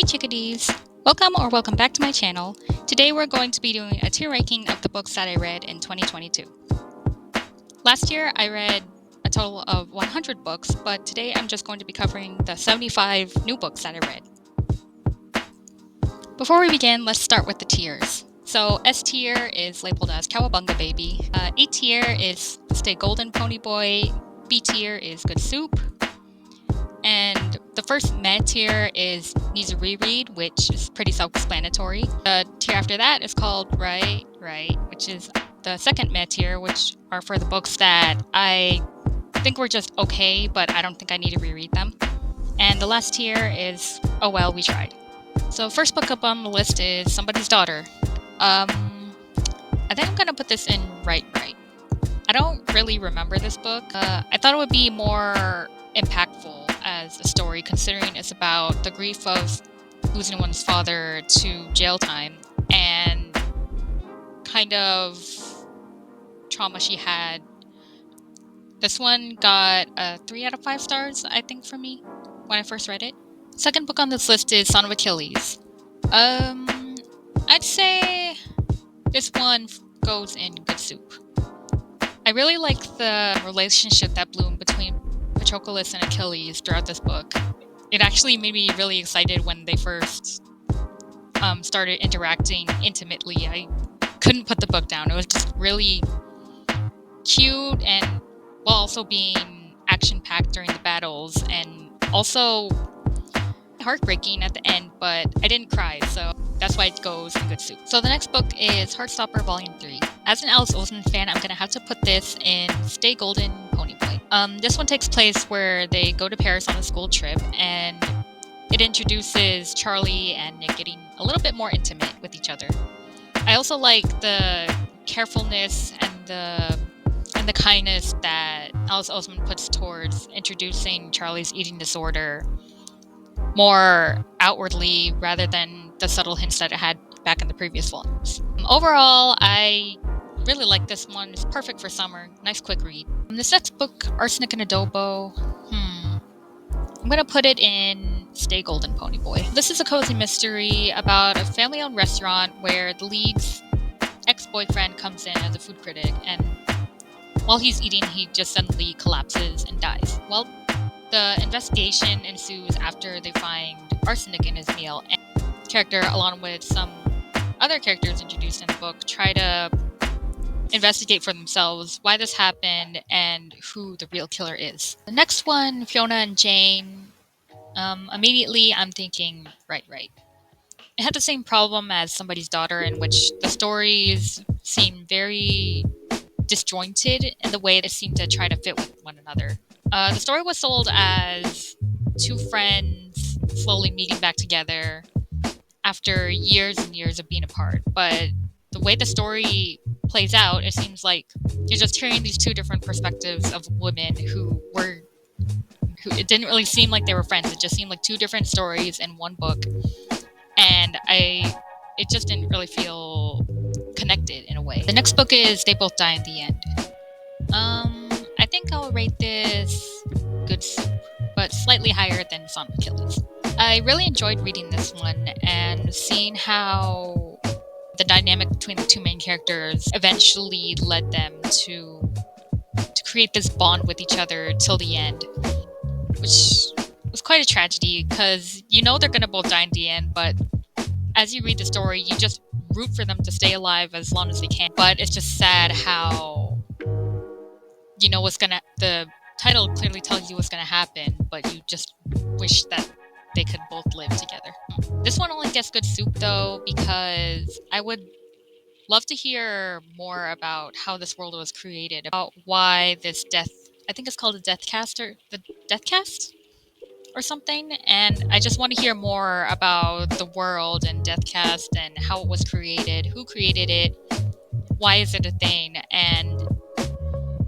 Chickadees! Welcome back to my channel. Today we're going to be doing a tier ranking of the books that I read in 2022. Last year I read a total of 100 books, but today I'm just going to be covering the 75 new books that I read. Before we begin, let's start with the tiers. So S tier is labeled as Cowabunga Baby, A tier is Stay Golden Pony Boy, B tier is Good Soup, and the first meh tier is Needs a Reread, which is pretty self-explanatory. The tier after that is called Right, which is the second meh tier, which are for the books that I think were just okay, but I don't think I need to reread them. And the last tier is Oh Well, We Tried. So first book up on the list is Somebody's Daughter. I think I'm gonna put this in right. I don't really remember this book. I thought it would be more impactful as a story, considering it's about the grief of losing one's father to jail time and kind of trauma she had. This one got a 3 out of 5 stars, I think, for me when I first read it. Second book on this list is Son of Achilles. I'd say this one goes in Good Soup. I really like the relationship that bloomed between Patroclus and Achilles throughout this book. It actually made me really excited when they first started interacting intimately. I couldn't put the book down. It was just really cute and while also being action-packed during the battles and also heartbreaking at the end, but I didn't cry, so that's why it goes in Good Soup. So the next book is Heartstopper Volume 3. As an Alice Oseman fan, I'm gonna have to put this in Stay Golden Pony Boy. This one takes place where they go to Paris on a school trip, and it introduces Charlie and Nick getting a little bit more intimate with each other. I also like the carefulness and the kindness that Alice Oseman puts towards introducing Charlie's eating disorder more outwardly rather than the subtle hints that it had back in the previous volumes. Overall, I really like this one. It's perfect for summer. Nice quick read. This next book, Arsenic and Adobo, I'm gonna put it in Stay Golden Pony Boy. This is a cozy mystery about a family-owned restaurant where the lead's ex-boyfriend comes in as a food critic, and while he's eating, he just suddenly collapses and dies. Well, the investigation ensues after they find arsenic in his meal, and the character, along with some other characters introduced in the book, try to investigate for themselves why this happened and who the real killer is. The next one, Fiona and Jane, immediately I'm thinking right. It had the same problem as Somebody's Daughter, in which the stories seem very disjointed in the way they seem to try to fit with one another. The story was sold as two friends slowly meeting back together after years and years of being apart, but the way the story plays out, it seems like you're just hearing these two different perspectives of women who it didn't really seem like they were friends. It just seemed like two different stories in one book, and it just didn't really feel connected in a way. The next book is They Both Die in the End. I think I'll rate this Good Soup, but slightly higher than Son of Achilles. I really enjoyed reading this one and seeing how the dynamic between the two main characters eventually led them to create this bond with each other till the end, which was quite a tragedy because you know they're gonna both die in the end, but as you read the story, you just root for them to stay alive as long as they can. But it's just sad how the title clearly tells you what's gonna happen, but you just wish that they could both live together. This one only gets Good Soup though, because I would love to hear more about how this world was created, about why this death, I think it's called the Death Cast or something, and I just want to hear more about the world and Deathcast and how it was created, who created it, why is it a thing, and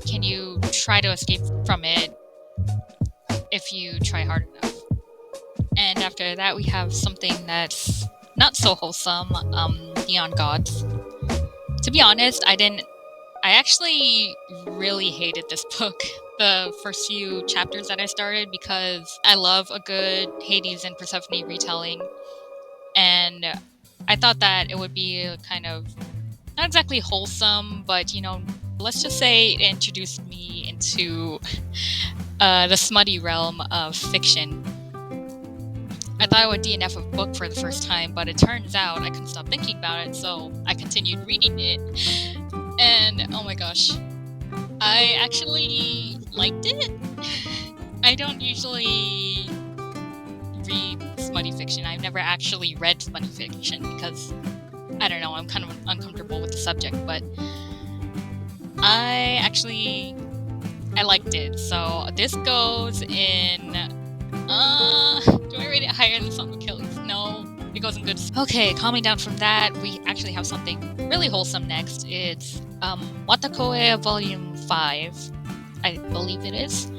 can you try to escape from it if you try hard enough. And after that we have something that's not so wholesome, Neon Gods. To be honest, I actually really hated this book the first few chapters that I started because I love a good Hades and Persephone retelling. and I thought that it would be kind of not exactly wholesome, but let's just say it introduced me into the smutty realm of fiction. I thought I would DNF a book for the first time, but it turns out I couldn't stop thinking about it, so I continued reading it. And oh my gosh, I actually liked it. I don't usually read smutty fiction. I've never actually read smutty fiction because, I don't know, I'm kind of uncomfortable with the subject, but I liked it. So this goes in, do I rate it higher than Song of Achilles? No, it goes in good. Okay, calming down from that, we actually have something really wholesome next. It's Watakoe Volume 5, I believe it is.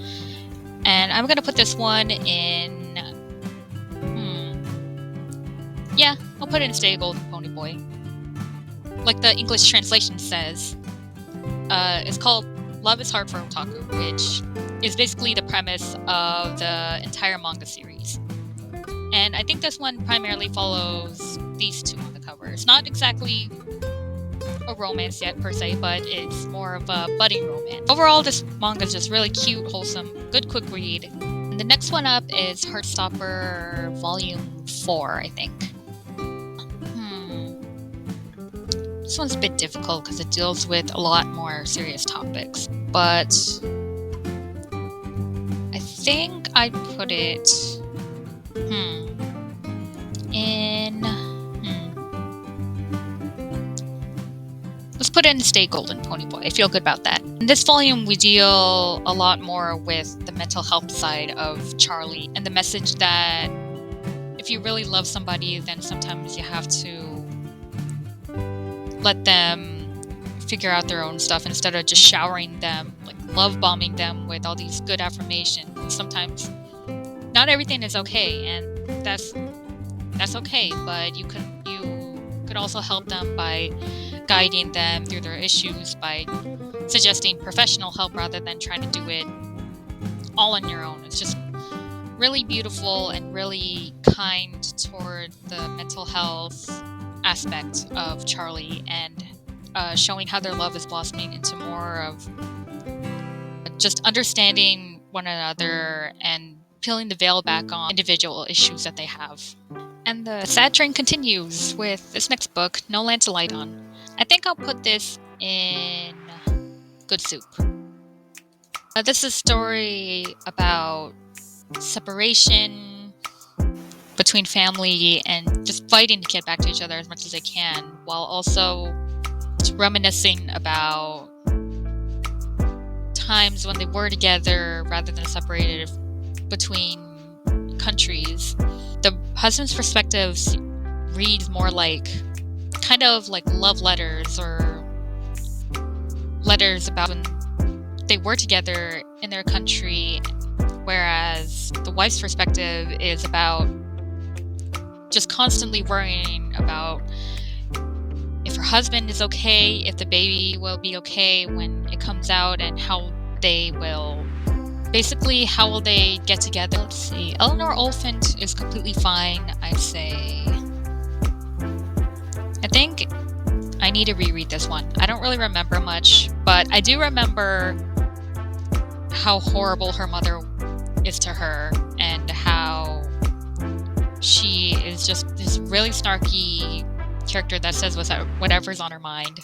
And I'm gonna put this one in, yeah, I'll put it in Stay Golden Pony Boy. Like the English translation says, it's called Love is Hard for Otaku, which is basically the premise of the entire manga series. And I think this one primarily follows these two on the cover. It's not exactly a romance yet per se, but it's more of a budding romance. Overall, this manga is just really cute, wholesome, good quick read. And the next one up is Heartstopper Volume 4, I think. This one's a bit difficult because it deals with a lot more serious topics, but I think I'd put it in. Let's put it in Stay Golden Pony Boy. I feel good about that. In this volume, we deal a lot more with the mental health side of Charlie and the message that if you really love somebody, then sometimes you have to let them figure out their own stuff instead of just showering them, like love bombing them with all these good affirmations. Sometimes not everything is okay, and that's okay, but you could also help them by guiding them through their issues, by suggesting professional help rather than trying to do it all on your own. It's just really beautiful and really kind toward the mental health aspect of Charlie, and showing how their love is blossoming into more of just understanding one another and peeling the veil back on individual issues that they have. And the sad train continues with this next book, No Land to Light On. I think I'll put this in Good Soup. This is a story about separation between family and just fighting to get back to each other as much as they can, while also reminiscing about times when they were together rather than separated between countries. The husband's perspective reads more like kind of like love letters or letters about when they were together in their country, whereas the wife's perspective is about just constantly worrying about if her husband is okay, if the baby will be okay when it comes out, and how they will get together. Let's see. Eleanor Oliphant is completely fine, I'd say. I think I need to reread this one. I don't really remember much, but I do remember how horrible her mother is to her, and how she is just this really snarky character that says whatever's on her mind.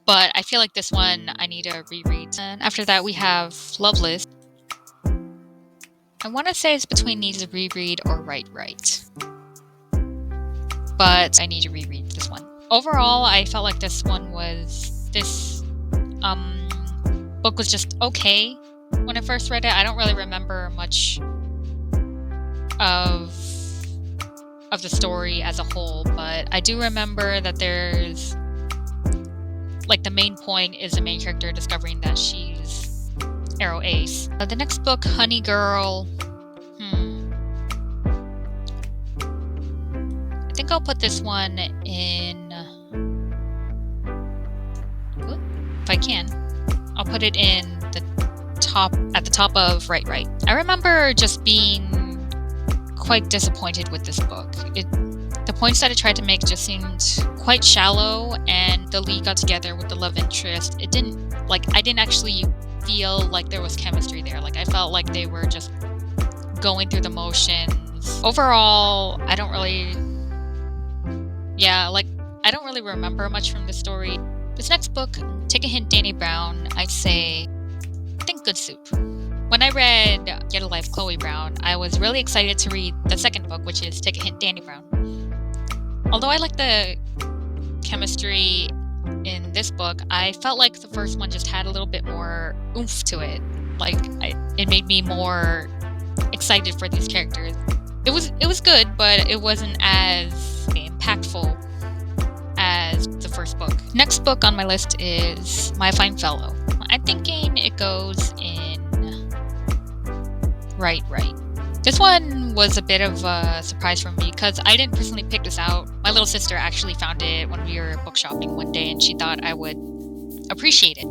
But I feel like this one I need to reread. And after that we have Loveless. I want to say it's between needs to reread or right. But I need to reread this one. Overall, I felt like this book was just okay when I first read it. I don't really remember much of the story as a whole, but I do remember that there's like the main point is the main character discovering that she's Arrow Ace. The next book, Honey Girl. I think I'll put this one in. If I can, I'll put it in at the top of Right. I remember just being quite disappointed with this book. The points that it tried to make just seemed quite shallow, and the lead got together with the love interest. I didn't actually feel like there was chemistry there. Like, I felt like they were just going through the motions. Overall, I don't really remember much from the story. This next book, Take a Hint, Danny Brown, I think good soup. When I read Get a Life, Chloe Brown, I was really excited to read the second book, which is Take a Hint, Danny Brown. Although I like the chemistry in this book, I felt like the first one just had a little bit more oomph to it. It made me more excited for these characters. It was good, but it wasn't as impactful as the first book. Next book on my list is My Fine Fellow. I'm thinking it goes in Right. This one was a bit of a surprise for me because I didn't personally pick this out. My little sister actually found it when we were book shopping one day, and she thought I would appreciate it.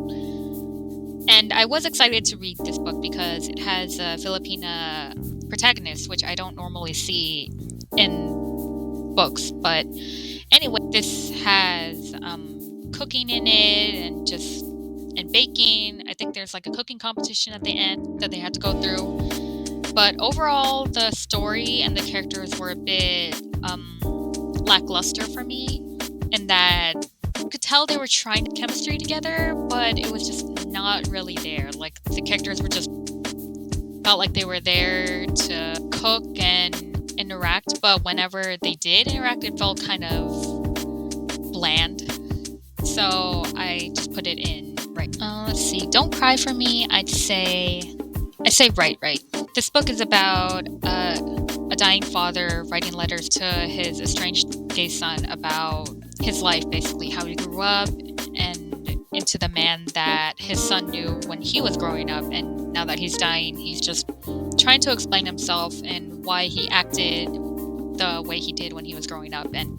And I was excited to read this book because it has a Filipina protagonist, which I don't normally see in books. But anyway, this has cooking in it and baking. I think there's like a cooking competition at the end that they had to go through. But overall, the story and the characters were a bit lackluster for me, in that you could tell they were trying to chemistry together, but it was just not really there. Like, the characters felt like they were there to cook and interact, but whenever they did interact, it felt kind of bland. So I just put it in right. Let's see. Don't Cry for me. I say right. This book is about a dying father writing letters to his estranged gay son about his life, basically how he grew up and into the man that his son knew when he was growing up, and now that he's dying, he's just trying to explain himself and why he acted the way he did when he was growing up, and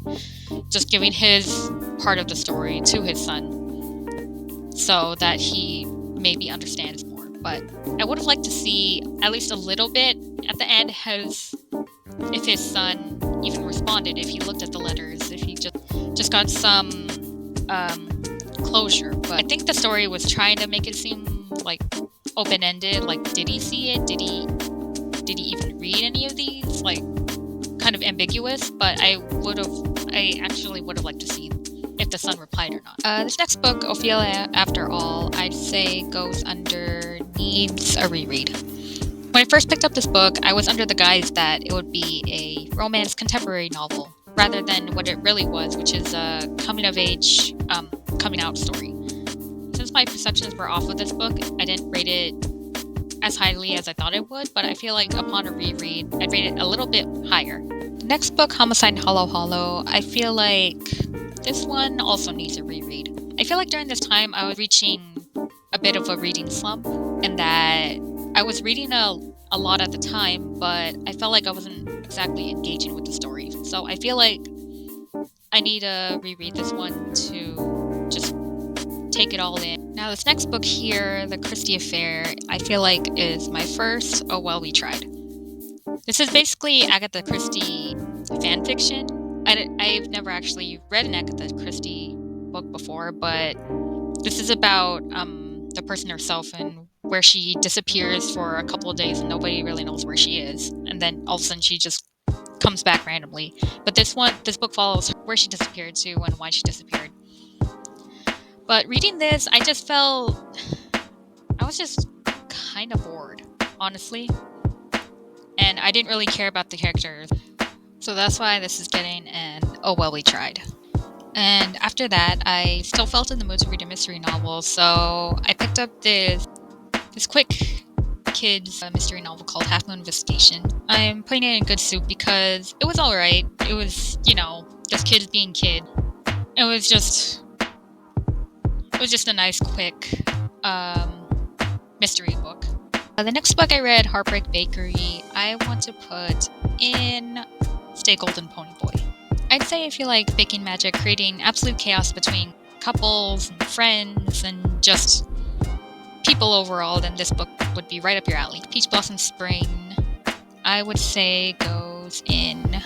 just giving his part of the story to his son so that he maybe understands more. But I would have liked to see at least a little bit at the end if his son even responded, if he looked at the letters, if he just got some closure. But I think the story was trying to make it seem like open-ended. Like, did he see it? Did he even read any of these? Like, kind of ambiguous. But I actually would have liked to see if the son replied or not. This next book, Ophelia After All, I'd say goes under needs a reread. When I first picked up this book, I was under the guise that it would be a romance contemporary novel, rather than what it really was, which is a coming-of-age, coming-out story. Since my perceptions were off of this book, I didn't rate it as highly as I thought it would, but I feel like upon a reread, I'd rate it a little bit higher. The next book, Homicide in Hollow Hollow, I feel like this one also needs a reread. I feel like during this time, I was reaching a bit of a reading slump, in that I was reading a lot at the time, but I felt like I wasn't exactly engaging with the story. So I feel like I need to reread this one to just take it all in. Now, this next book here, The Christie Affair, I feel like is my first Oh Well We Tried. This is basically Agatha Christie fan fiction. I've never actually read an Agatha Christie book before, but this is about the person herself, and where she disappears for a couple of days and nobody really knows where she is, and then all of a sudden she just comes back randomly. But this book follows where she disappeared to and why she disappeared. But reading this, I was just kind of bored, honestly, and I didn't really care about the characters. So that's why this is getting an Oh Well We Tried. And after that, I still felt in the mood to read a mystery novel, so I picked up this quick kids mystery novel called Half Moon Investigation. I'm putting it in good soup because it was alright. It was, just kids being kid. It was just a nice, quick mystery book. The next book I read, Heartbreak Bakery, I want to put in Stay Golden Pony Boy. I'd say if you like baking magic, creating absolute chaos between couples and friends and just people overall, then this book would be right up your alley. Peach Blossom Spring, I would say goes in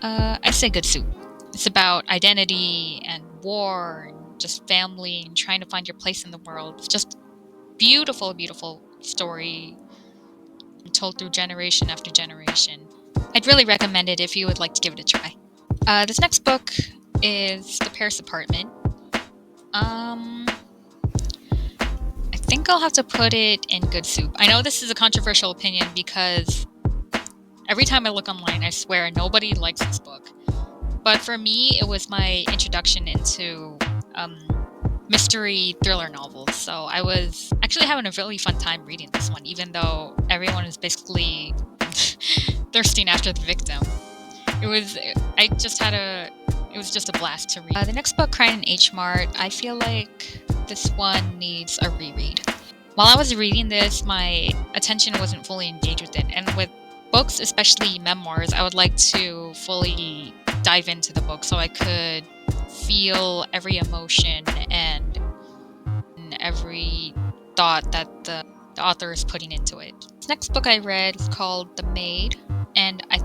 I'd say good soup. It's about identity and war and just family and trying to find your place in the world. It's just beautiful, beautiful story told through generation after generation. I'd really recommend it if you would like to give it a try. This next book is The Paris Apartment. I think I'll have to put it in good soup. I know this is a controversial opinion because every time I look online, I swear nobody likes this book. But for me, it was my introduction into mystery thriller novels. So I was actually having a really fun time reading this one, even though everyone is basically thirsting after the victim. It was just a blast to read. The next book, Crying in H Mart, I feel like this one needs a reread. While I was reading this, my attention wasn't fully engaged with it, and with books, especially memoirs, I would like to fully dive into the book so I could feel every emotion and every thought that the author is putting into it. This next book I read is called The Maid, and I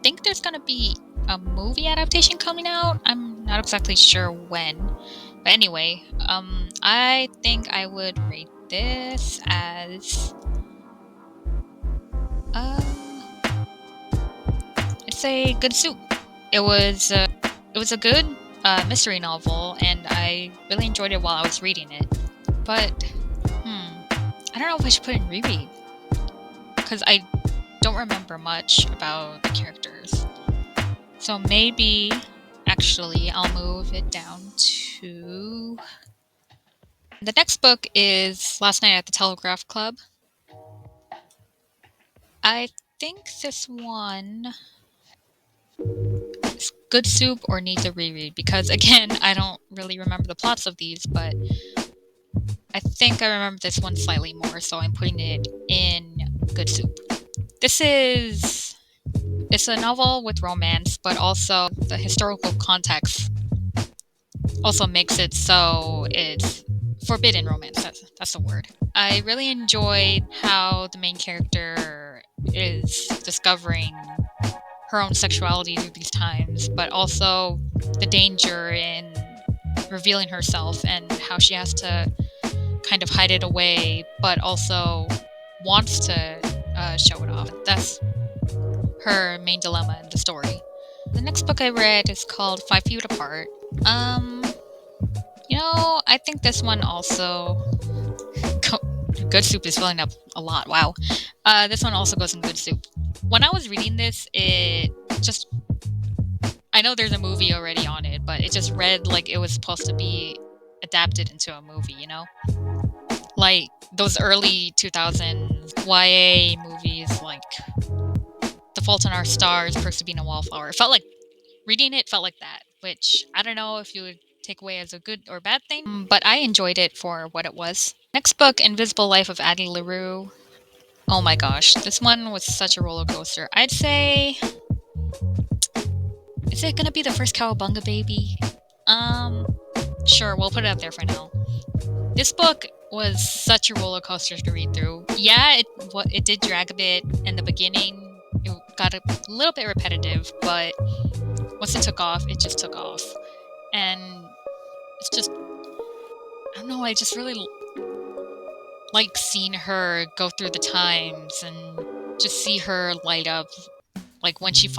think there's going to be a movie adaptation coming out. I'm not exactly sure when. But anyway, I think I would rate this as it's a good soup. It was a good mystery novel, and I really enjoyed it while I was reading it. But I don't know if I should put it in reread because I don't remember much about the characters. So maybe, actually, I'll move it down to... The next book is Last Night at the Telegraph Club. I think this one is good soup or needs a reread because, again, I don't really remember the plots of these, but I think I remember this one slightly more, so I'm putting it in good soup. It's a novel with romance, but also the historical context also makes it so it's forbidden romance. That's the word. I really enjoyed how the main character is discovering her own sexuality through these times, but also the danger in revealing herself and how she has to kind of hide it away, but also wants to show it off. That's her main dilemma in the story. The next book I read is called 5 Feet Apart. I think this one also... Good soup is filling up a lot. Wow. This one also goes in good soup. When I was reading this, I know there's a movie already on it, but it just read like it was supposed to be adapted into a movie, Like those early 2000s YA movies like The Fault in Our Stars, Perks of Being a Wallflower. Reading it felt like that, which I don't know if you would take away as a good or bad thing, but I enjoyed it for what it was. Next book, Invisible Life of Addie LaRue. Oh my gosh, this one was such a roller coaster. I'd say... Is it gonna be the first Cowabunga baby? Sure, we'll put it up there for now. This book was such a roller coaster to read through. Yeah, it did drag a bit in the beginning. It got a little bit repetitive, but once it took off, it just took off. And it's just... I don't know, I just really like seeing her go through the times and just see her light up, like when she's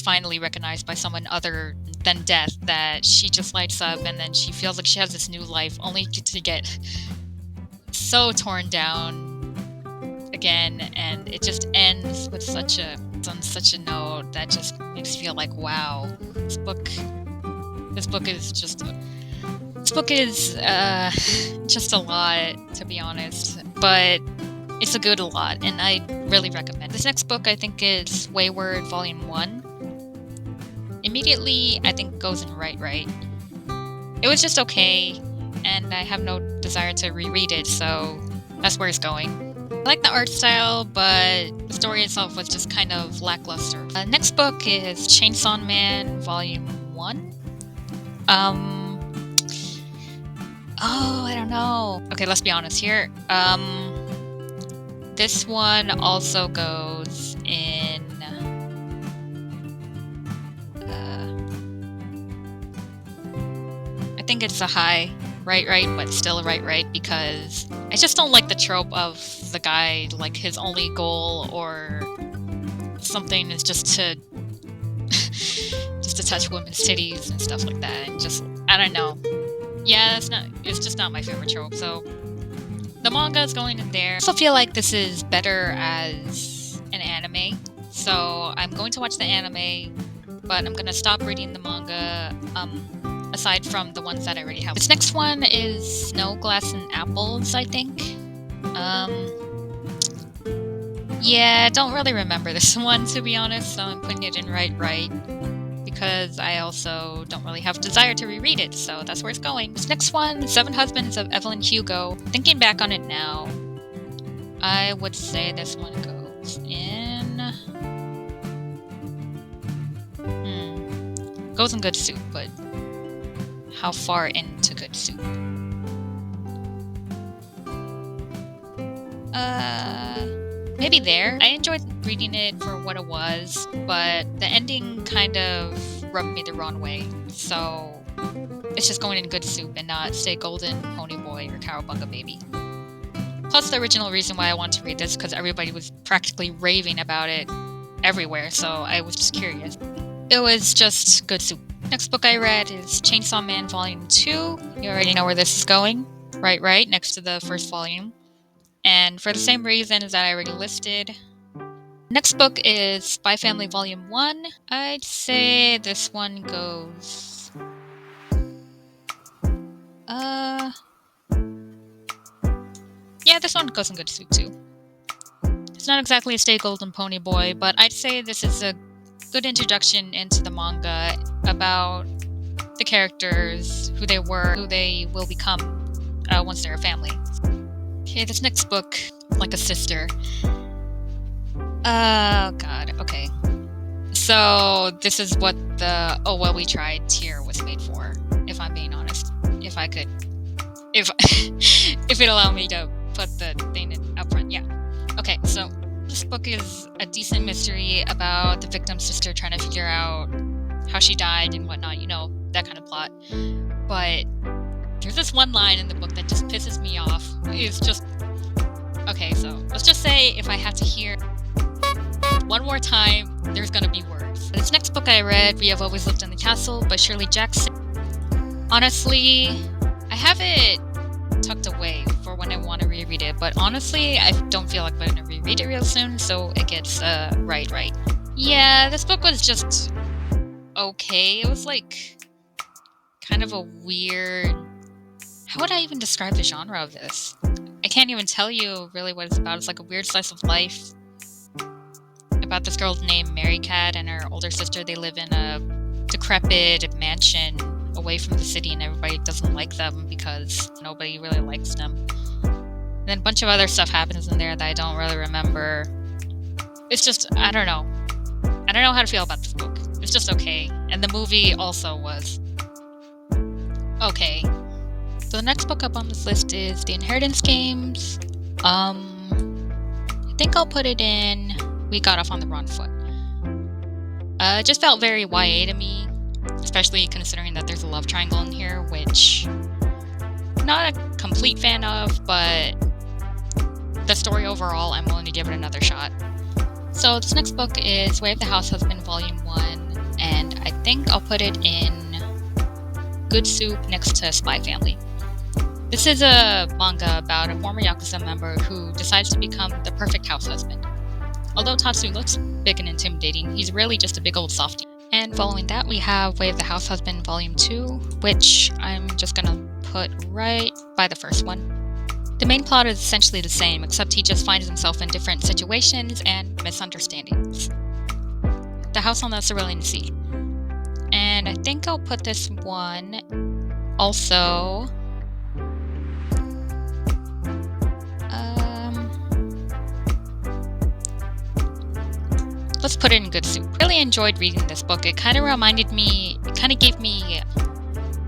finally recognized by someone other than death, that she just lights up and then she feels like she has this new life, only to get so torn down again, and it just ends with on such a note that just makes you feel like, wow, this book is just a lot, to be honest, but it's a good lot, and I really recommend. This next book I think is Wayward Volume 1. Immediately, I think goes in right. It was just okay, and I have no desire to reread it, so that's where it's going. I like the art style, but the story itself was just kind of lackluster. Next book is Chainsaw Man Volume 1. I don't know. Okay, let's be honest here. This one also goes in think it's a high right, but still a right, because I just don't like the trope of the guy, like his only goal or something is just to touch women's titties and stuff like that, and just, I don't know. Yeah, it's just not my favorite trope, so the manga is going in there. I also feel like this is better as an anime, so I'm going to watch the anime, but I'm gonna stop reading the manga, aside from the ones that I already have. This next one is Snow, Glass, and Apples, I think. Yeah, I don't really remember this one, to be honest, so I'm putting it in right, because I also don't really have a desire to reread it, so that's where it's going. This next one, Seven Husbands of Evelyn Hugo. Thinking back on it now, I would say this one goes in... goes in good soup, but how far into good soup? Maybe there. I enjoyed reading it for what it was, but the ending kind of rubbed me the wrong way. So it's just going in good soup and not Stay Golden, Pony Boy, or Cowabunga Baby. Plus, the original reason why I wanted to read this because everybody was practically raving about it everywhere, so I was just curious. It was just good soup. Next book I read is Chainsaw Man Volume 2. You already know where this is going. Right, next to the first volume. And for the same reasons that I already listed. Next book is Spy Family Volume 1. I'd say this one goes... yeah, this one goes in good soup too. It's not exactly a Stay Golden Pony Boy, but I'd say this is a good introduction into the manga about the characters, who they were, who they will become once they're a family. Okay, this next book, Like a Sister. Oh god, okay. So this is what the Oh Well We Tried tier was made for, if I'm being honest. If I could, if it allowed me to put the thing up front, yeah. Okay, so this book is a decent mystery about the victim's sister trying to figure out how she died and whatnot, you know, that kind of plot. But there's this one line in the book that just pisses me off. It's just... Okay, so let's just say if I have to hear one more time, there's gonna be words. This next book I read, We Have Always Lived in the Castle by Shirley Jackson. Honestly, I have it tucked away for when I want to reread it, but honestly, I don't feel like I'm gonna reread it real soon, so it gets, right. Yeah, this book was just okay. It was like kind of a weird... How would I even describe the genre of this? I can't even tell you really what it's about. It's like a weird slice of life about this girl named Mary Cat and her older sister. They live in a decrepit mansion away from the city, and everybody doesn't like them because nobody really likes them. And then a bunch of other stuff happens in there that I don't really remember. It's just, I don't know. I don't know how to feel about this book. It's just okay. And the movie also was okay. So the next book up on this list is The Inheritance Games. I think I'll put it in We Got Off on the Wrong Foot. It just felt very YA to me, especially considering that there's a love triangle in here, which I'm not a complete fan of, but the story overall, I'm willing to give it another shot. So this next book is Way of the House Husband Volume 1, and I think I'll put it in good soup next to Spy Family. This is a manga about a former Yakuza member who decides to become the perfect house husband. Although Tatsu looks big and intimidating, he's really just a big old softie. And following that, we have Way of the House Husband Volume 2, which I'm just gonna put right by the first one. The main plot is essentially the same, except he just finds himself in different situations and misunderstandings. The house on the Cerulean Sea. And I think I'll put this one also... let's put it in good soup. Really enjoyed reading this book. It kind of gave me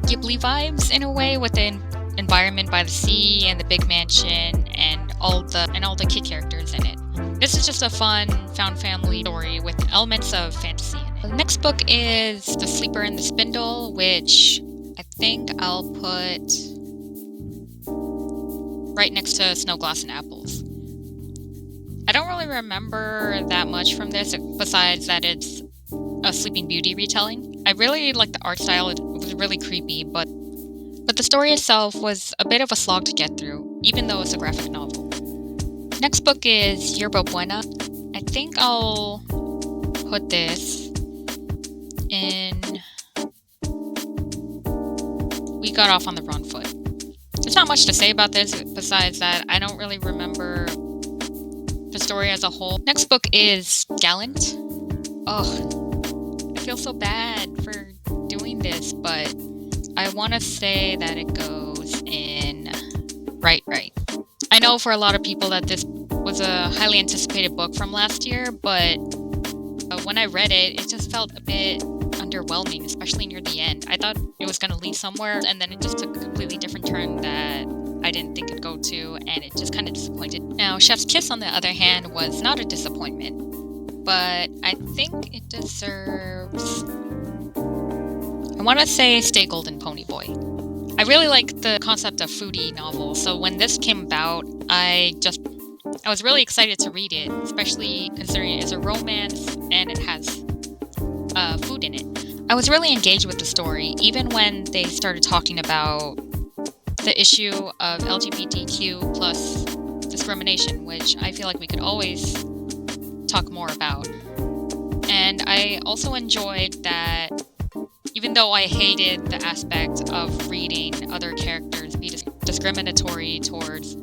Ghibli vibes in a way, with the environment by the sea and the big mansion and all the key characters in it. This is just a fun found family story with elements of fantasy in it. The next book is The Sleeper and the Spindle, which I think I'll put right next to Snow, Glass, and Apples. I don't really remember that much from this, besides that it's a Sleeping Beauty retelling. I really like the art style. It was really creepy, but the story itself was a bit of a slog to get through, even though it's a graphic novel. Next book is Yerba Buena. I think I'll put this in We Got Off on the Wrong Foot. There's not much to say about this besides that I don't really remember the story as a whole. Next book is Gallant. I feel so bad for doing this, but I want to say that it goes in Right. I know for a lot of people that this was a highly anticipated book from last year, but when I read it, it just felt a bit underwhelming, especially near the end. I thought it was going to lead somewhere, and then it just took a completely different turn that I didn't think it'd go to, and it just kind of disappointed. Now, Chef's Kiss, on the other hand, was not a disappointment, but I think it deserves... I want to say Stay Golden, Pony Boy. I really like the concept of foodie novels, so when this came about, I was really excited to read it, especially considering it is a romance and it has food in it. I was really engaged with the story, even when they started talking about the issue of LGBTQ plus discrimination, which I feel like we could always talk more about. And I also enjoyed that even though I hated the aspect of reading other characters be discriminatory towards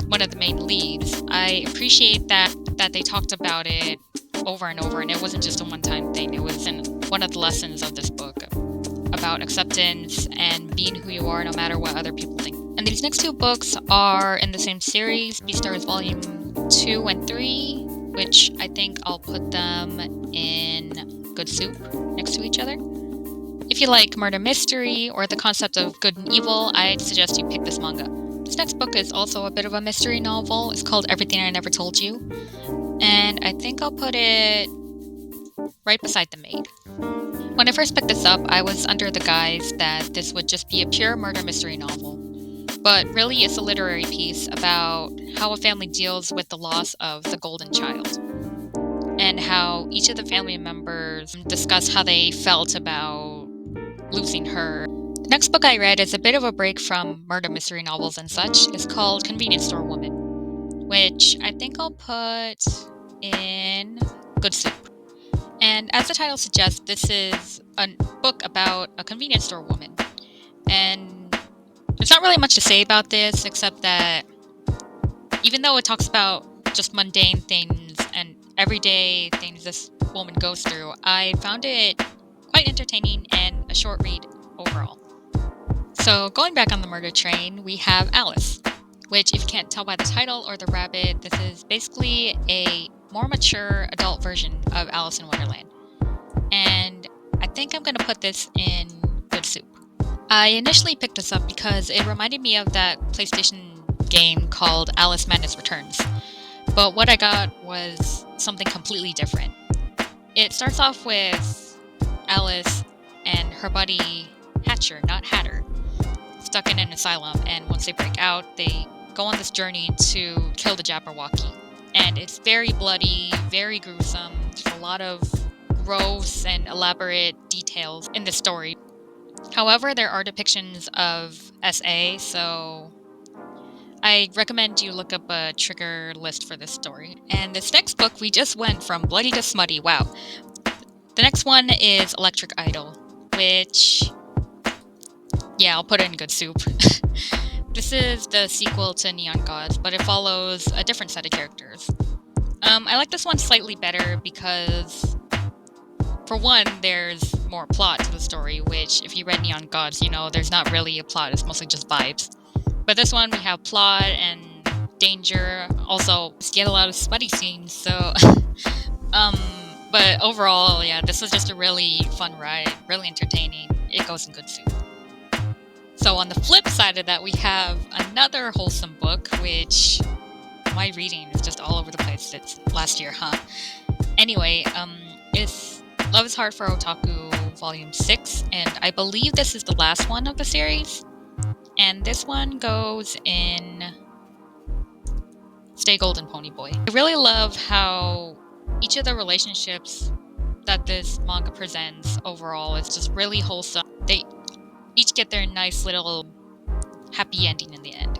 one of the main leads, I appreciate that they talked about it over and over, and it wasn't just a one-time thing. It was in one of the lessons of this book about acceptance and being who you are no matter what other people think. And these next two books are in the same series, Beastars Volume 2 and 3, which I think I'll put them in good soup next to each other. If you like murder mystery or the concept of good and evil, I'd suggest you pick this manga. This next book is also a bit of a mystery novel. It's called Everything I Never Told You, and I think I'll put it right beside The Maid. When I first picked this up, I was under the guise that this would just be a pure murder mystery novel, but really it's a literary piece about how a family deals with the loss of the golden child, and how each of the family members discuss how they felt about losing her. The next book I read is a bit of a break from murder mystery novels and such. It's called Convenience Store Woman, which I think I'll put in good soup. And as the title suggests, this is a book about a convenience store woman. And there's not really much to say about this, except that even though it talks about just mundane things and everyday things this woman goes through, I found it quite entertaining and a short read overall. So going back on the murder train, we have Alice, which if you can't tell by the title or the rabbit, this is basically a more mature adult version of Alice in Wonderland. And I think I'm going to put this in good soup. I initially picked this up because it reminded me of that PlayStation game called Alice Madness Returns. But what I got was something completely different. It starts off with Alice and her buddy Hatcher, not Hatter, stuck in an asylum, and once they break out, they go on this journey to kill the Jabberwocky. And it's very bloody, very gruesome. There's a lot of gross and elaborate details in the story. However, there are depictions of SA, so I recommend you look up a trigger list for this story. And this next book, we just went from bloody to smutty. Wow. The next one is Electric Idol, which, yeah, I'll put it in good soup. This is the sequel to Neon Gods, but it follows a different set of characters. I like this one slightly better because, for one, there's more plot to the story, which, if you read Neon Gods, you know there's not really a plot, it's mostly just vibes. But this one, we have plot and danger, also, you get a lot of smutty scenes, so... But overall, yeah, this was just a really fun ride, really entertaining. It goes in good soup. So on the flip side of that, we have another wholesome book, which my reading is just all over the place. It's last year, huh? Anyway, it's Love is Hard for Otaku volume 6, and I believe this is the last one of the series. And this one goes in Stay Golden Pony Boy. I really love how each of the relationships that this manga presents overall is just really wholesome. They each get their nice little happy ending in the end.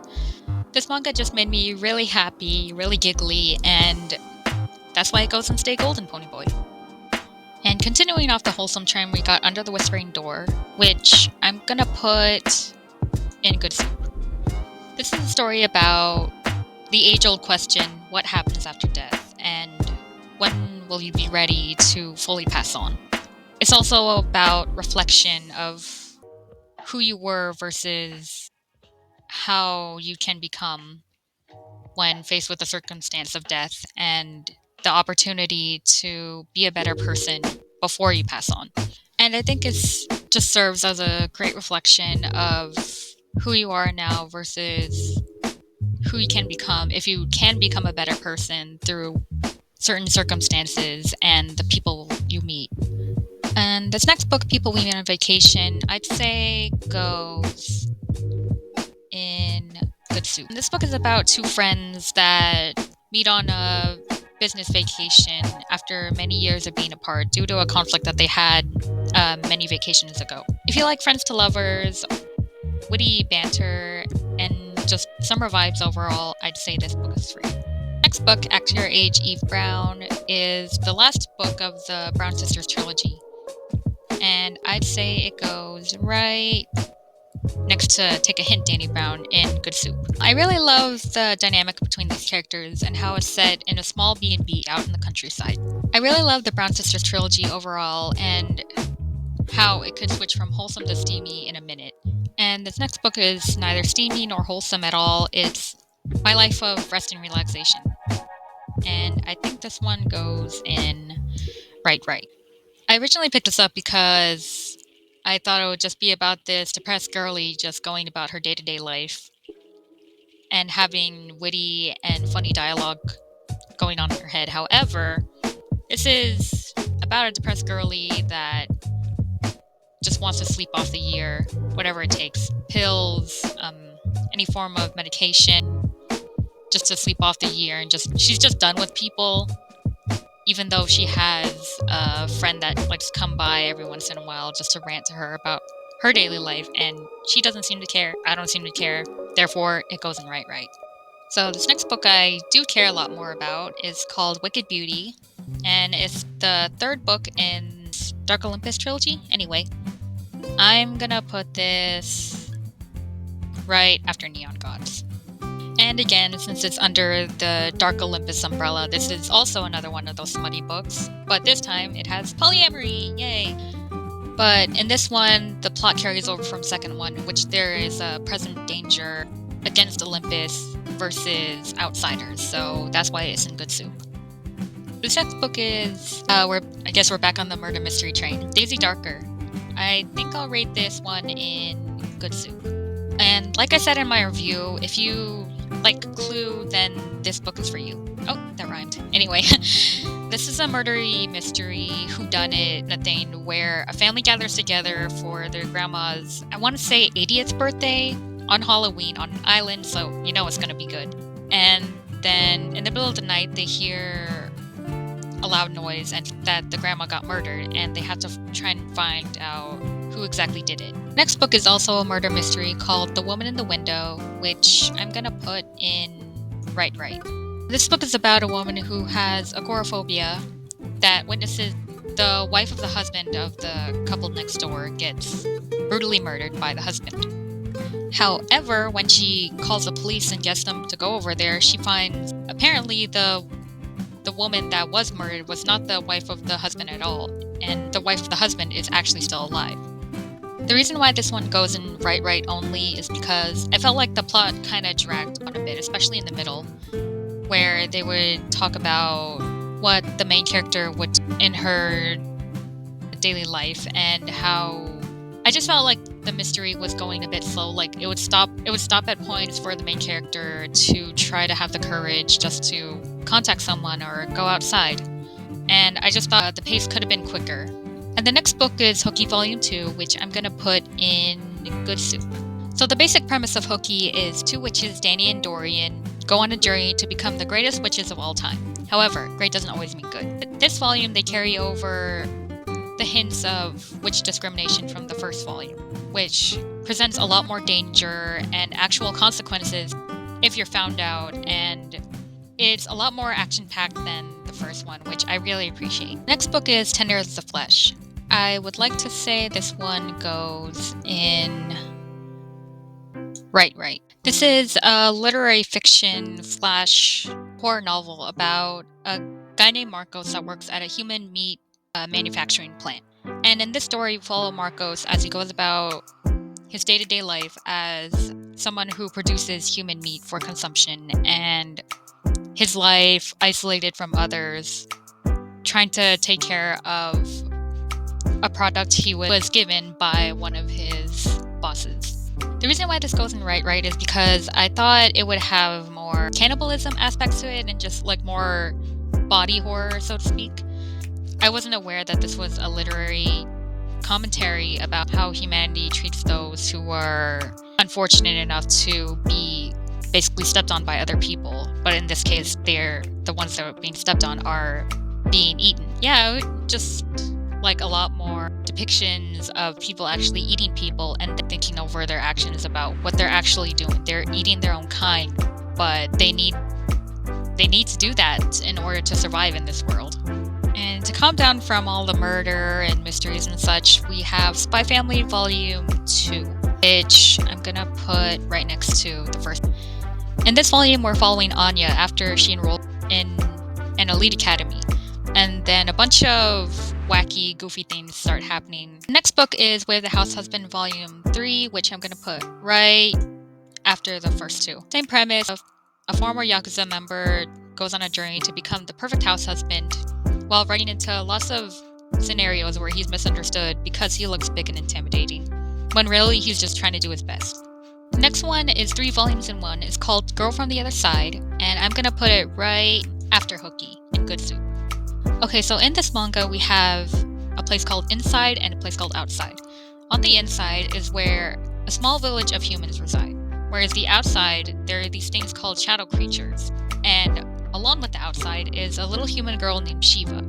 This manga just made me really happy, really giggly, and that's why it goes in Stay Golden Pony Boy. And continuing off the wholesome trend, we got Under the Whispering Door, which I'm gonna put in Good Soup. This is a story about the age-old question, what happens after death, and when will you be ready to fully pass on? It's also about reflection of who you were versus how you can become when faced with the circumstance of death, and the opportunity to be a better person before you pass on. And I think it just serves as a great reflection of who you are now versus who you can become if you can become a better person through certain circumstances and the people you meet. And this next book, People We Meet on Vacation, I'd say goes in Good Soup. This book is about two friends that meet on a business vacation after many years of being apart due to a conflict that they had many vacations ago. If you like friends to lovers, witty banter, and just summer vibes overall, I'd say this book is for you. Next book, Act Your Age, Eve Brown, is the last book of the Brown Sisters trilogy. And I'd say it goes right next to Take a Hint, Danny Brown in Good Soup. I really love the dynamic between these characters and how it's set in a small B&B out in the countryside. I really love the Brown Sisters trilogy overall and how it could switch from wholesome to steamy in a minute. And this next book is neither steamy nor wholesome at all. It's My Life of Rest and Relaxation. And I think this one goes in Right. I originally picked this up because I thought it would just be about this depressed girlie just going about her day-to-day life and having witty and funny dialogue going on in her head. However, this is about a depressed girlie that just wants to sleep off the year, whatever it takes. Pills, any form of medication, just to sleep off the year. And she's just done with people, even though she has a friend that likes to come by every once in a while just to rant to her about her daily life. And she doesn't seem to care. I don't seem to care. Therefore, it goes in Right. So this next book I do care a lot more about is called Wicked Beauty. And it's the third book in Dark Olympus trilogy. Anyway, I'm gonna put this right after Neon Gods. And again, since it's under the Dark Olympus umbrella, this is also another one of those smutty books, but this time it has polyamory, yay! But in this one, the plot carries over from second one, which there is a present danger against Olympus versus outsiders, so that's why it's in Good Soup. This next book is, I guess we're back on the murder mystery train, Daisy Darker. I think I'll rate this one in Good Soup. And like I said in my review, if you like Clue, then this book is for you. Oh, that rhymed. Anyway, this is a murdery mystery whodunit thing where a family gathers together for their grandma's, I want to say 80th birthday on Halloween on an island, so you know it's going to be good. And then in the middle of the night, they hear a loud noise and that the grandma got murdered, and they have to try and find out who exactly did it. Next book is also a murder mystery called The Woman in the Window, which I'm gonna put in Right. This book is about a woman who has agoraphobia that witnesses the wife of the husband of the couple next door gets brutally murdered by the husband. However, when she calls the police and gets them to go over there, she finds apparently the woman that was murdered was not the wife of the husband at all, and the wife of the husband is actually still alive. The reason why this one goes in Right only is because I felt like the plot kind of dragged on a bit, especially in the middle, where they would talk about what the main character would do in her daily life and how I just felt like the mystery was going a bit slow. Like it would stop at points for the main character to try to have the courage just to contact someone or go outside. And I just thought the pace could have been quicker. And the next book is Hooky Volume 2, which I'm gonna put in good soup. So the basic premise of Hooky is two witches, Danny and Dorian, go on a journey to become the greatest witches of all time. However, great doesn't always mean good. This volume, they carry over the hints of witch discrimination from the first volume, which presents a lot more danger and actual consequences if you're found out, and it's a lot more action-packed than the first one, which I really appreciate. Next book is Tender as the Flesh. I would like to say this one goes in Right. This is a literary fiction / horror novel about a guy named Marcos that works at a human meat manufacturing plant. And in this story, we follow Marcos as he goes about his day-to-day life as someone who produces human meat for consumption, and his life isolated from others, trying to take care of a product he was given by one of his bosses. The reason why this goes in Right is because I thought it would have more cannibalism aspects to it and just like more body horror, so to speak. I wasn't aware that this was a literary commentary about how humanity treats those who were unfortunate enough to be basically stepped on by other people. But in this case, they're the ones that are being stepped on are being eaten. Yeah, just like a lot more depictions of people actually eating people and thinking over their actions about what they're actually doing. They're eating their own kind, but they need to do that in order to survive in this world. And to calm down from all the murder and mysteries and such, we have Spy Family Volume 2, which I'm gonna put right next to the first. In this volume, we're following Anya after she enrolled in an elite academy. And then a bunch of wacky, goofy things start happening. The next book is Way of the House Husband Volume 3, which I'm gonna put right after the first two. Same premise of a former Yakuza member goes on a journey to become the perfect house husband while running into lots of scenarios where he's misunderstood because he looks big and intimidating, when really he's just trying to do his best. The next one is 3 volumes in one. It's called Girl from the Other Side, and I'm gonna put it right after Hooky in good soup. Okay, so in this manga we have a place called Inside and a place called Outside. On the inside is where a small village of humans reside, whereas the outside, there are these things called shadow creatures, and along with the outside is a little human girl named Shiva.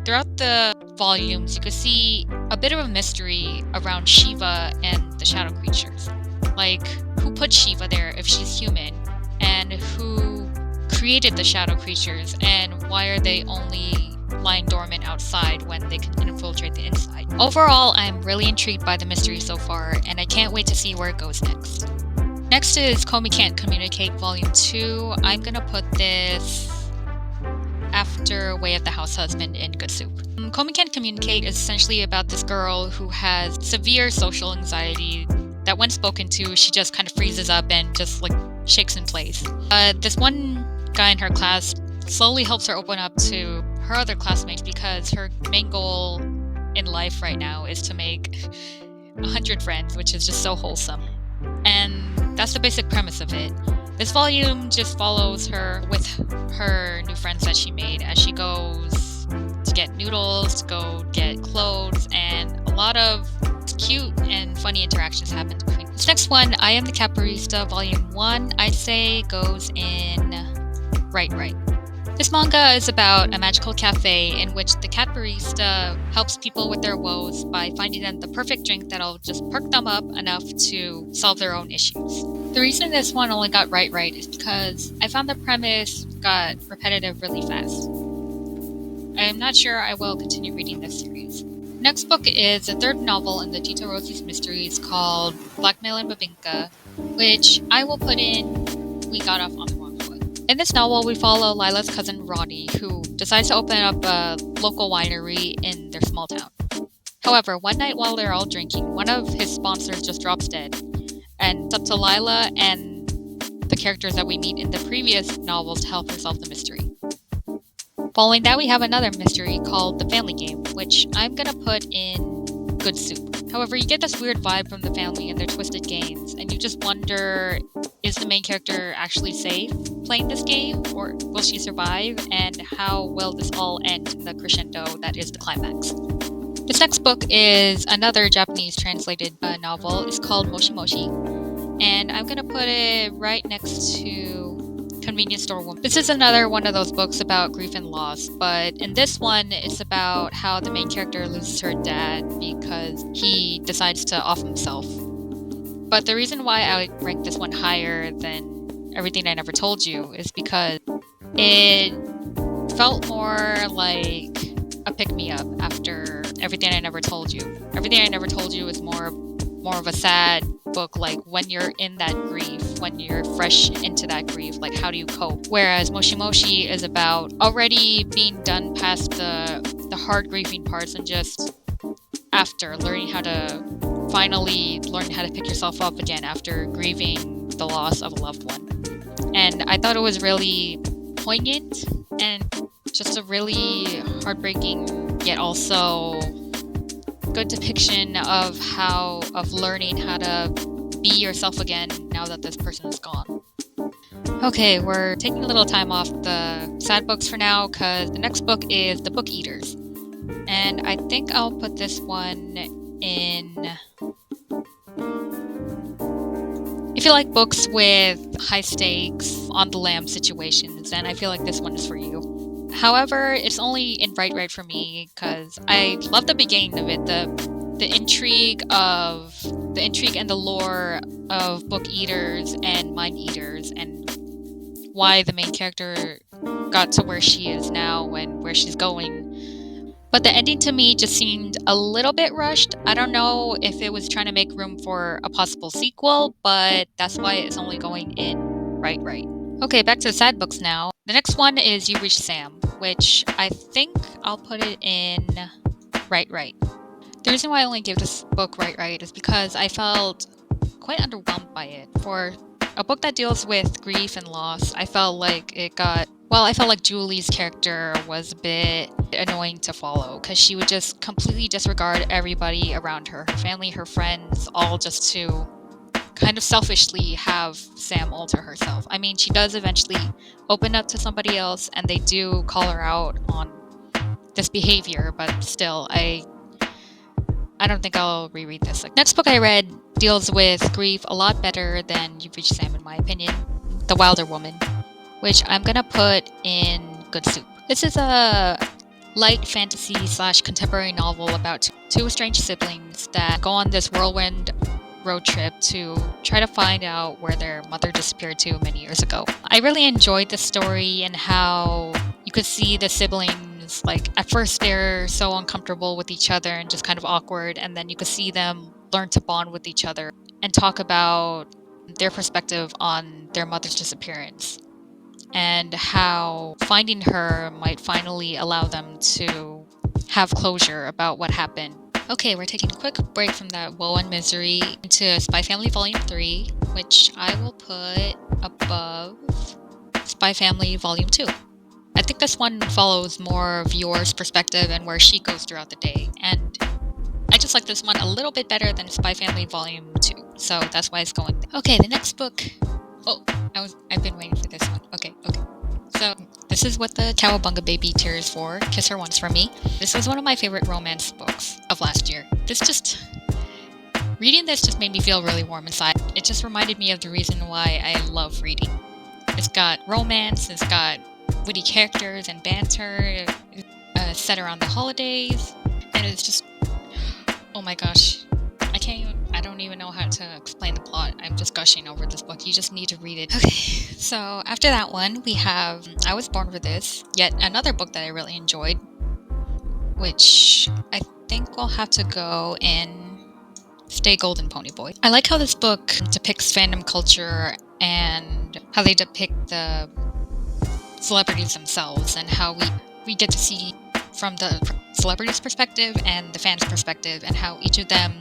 Throughout the volumes, you can see a bit of a mystery around Shiva and the shadow creatures. Like, who put Shiva there if she's human, and who created the shadow creatures, and why are they only lying dormant outside when they can infiltrate the inside? Overall, I'm really intrigued by the mystery so far, and I can't wait to see where it goes next. Next is Komi Can't Communicate Volume 2. I'm gonna put this after Way of the House Husband in good soup. Komi Can't Communicate is essentially about this girl who has severe social anxiety that when spoken to, she just kind of freezes up and just like shakes in place. This one guy in her class slowly helps her open up to her other classmates because her main goal in life right now is to make 100 friends, which is just so wholesome. And that's the basic premise of it. This volume just follows her with her new friends that she made as she goes to get noodles, to go get clothes, and a lot of cute and funny interactions happen between. This next one, I Am the Cat Barista Volume 1, I'd say goes in right. This manga is about a magical cafe in which the cat barista helps people with their woes by finding them the perfect drink that'll just perk them up enough to solve their own issues. The reason this one only got right is because I found the premise got repetitive really fast. I'm not sure I will continue reading this series. Next book is the third novel in the Tito Rosie's mysteries called Blackmail and Babinka, which I will put in We Got Off on the Wrong Foot. In this novel, we follow Lila's cousin Roddy, who decides to open up a local winery in their small town. However, one night while they're all drinking, one of his sponsors just drops dead, and it's up to Lila and the characters that we meet in the previous novels to help her solve the mystery. Following that, we have another mystery called The Family Game, which I'm gonna put in good soup. However, you get this weird vibe from the family and their twisted games, and you just wonder, is the main character actually safe playing this game, or will she survive, and how will this all end in the crescendo that is the climax? This next book is another Japanese translated novel. It's called Moshi Moshi, and I'm gonna put it right next to Convenience Store Woman. This is another one of those books about grief and loss, but in this one, it's about how the main character loses her dad because he decides to off himself. But the reason why I rank this one higher than Everything I Never Told You is because it felt more like a pick-me-up after Everything I Never Told You. Everything I Never Told You is more of a sad book, like when you're in that grief, when you're fresh into that grief, like how do you cope? Whereas Moshi Moshi is about already being done past the hard grieving parts and just after learning how to pick yourself up again after grieving the loss of a loved one. And I thought it was really poignant and just a really heartbreaking yet also good depiction of learning how to be yourself again now that this person is gone. Okay, we're taking a little time off the sad books for now because the next book is The Book Eaters. And I think I'll put this one in... If you like books with high stakes, on the lam situations, then I feel like this one is for you. However, it's only in right for me because I love the beginning of it, the intrigue and the lore of book eaters and mind eaters, and why the main character got to where she is now and where she's going. But the ending to me just seemed a little bit rushed. I don't know if it was trying to make room for a possible sequel, but that's why it's only going in right. Okay, back to the sad books now. The next one is You Reach Sam, which I think I'll put it in right. The reason why I only give this book right is because I felt quite underwhelmed by it. For a book that deals with grief and loss, I felt like Julie's character was a bit annoying to follow because she would just completely disregard everybody around her family, her friends, all just to kind of selfishly have Sam all to herself. I mean, she does eventually open up to somebody else and they do call her out on this behavior, but still, I don't think I'll reread this. Next book I read deals with grief a lot better than You've Reached Sam, in my opinion. The Wilder Woman, which I'm gonna put in good soup. This is a light fantasy / contemporary novel about two estranged siblings that go on this whirlwind road trip to try to find out where their mother disappeared to many years ago. I really enjoyed the story and how you could see the siblings, like at first they're so uncomfortable with each other and just kind of awkward, and then you could see them learn to bond with each other and talk about their perspective on their mother's disappearance and how finding her might finally allow them to have closure about what happened. Okay, we're taking a quick break from that woe and misery into Spy Family Volume 3, which I will put above Spy Family Volume 2. I think this one follows more of Yor's perspective and where she goes throughout the day, and I just like this one a little bit better than Spy Family Volume 2, so that's why it's going there. Okay, the next book... Oh, I've been waiting for this one. Okay. So, this is what the Cowabunga Baby tier is for. Kiss Her Once from me. This was one of my favorite romance books of last year. Reading this just made me feel really warm inside. It just reminded me of the reason why I love reading. It's got romance, it's got witty characters and banter, set around the holidays, and it's just... Oh my gosh. I don't even know how to explain the plot. I'm just gushing over this book. You just need to read it. Okay, so after that one, we have I Was Born for This, yet another book that I really enjoyed, which I think will have to go in Stay Golden Pony Boy. I like how this book depicts fandom culture and how they depict the celebrities themselves and how we get to see from the celebrities' perspective and the fans' perspective and how each of them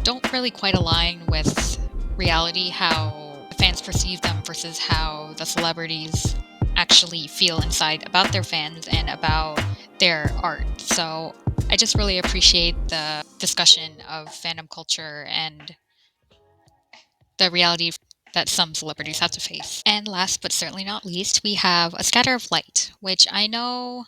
don't really quite align with reality, how the fans perceive them versus how the celebrities actually feel inside about their fans and about their art. So I just really appreciate the discussion of fandom culture and the reality that some celebrities have to face. And last but certainly not least, we have A Scatter of Light, which I know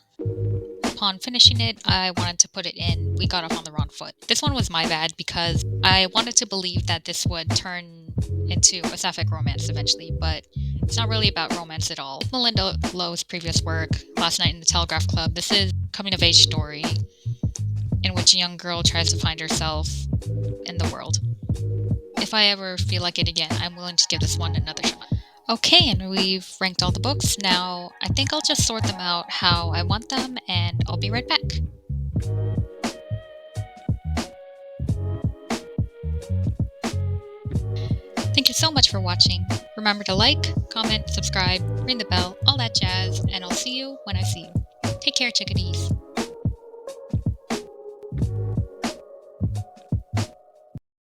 upon finishing it, I wanted to put it in We Got Off on the Wrong Foot. This one was my bad because I wanted to believe that this would turn into a sapphic romance eventually, but it's not really about romance at all. Melinda Lowe's previous work, Last Night in the Telegraph Club, this is a coming-of-age story in which a young girl tries to find herself in the world. If I ever feel like it again, I'm willing to give this one another shot. Okay, and we've ranked all the books. Now, I think I'll just sort them out how I want them, and I'll be right back. Thank you so much for watching. Remember to like, comment, subscribe, ring the bell, all that jazz, and I'll see you when I see you. Take care, chickadees.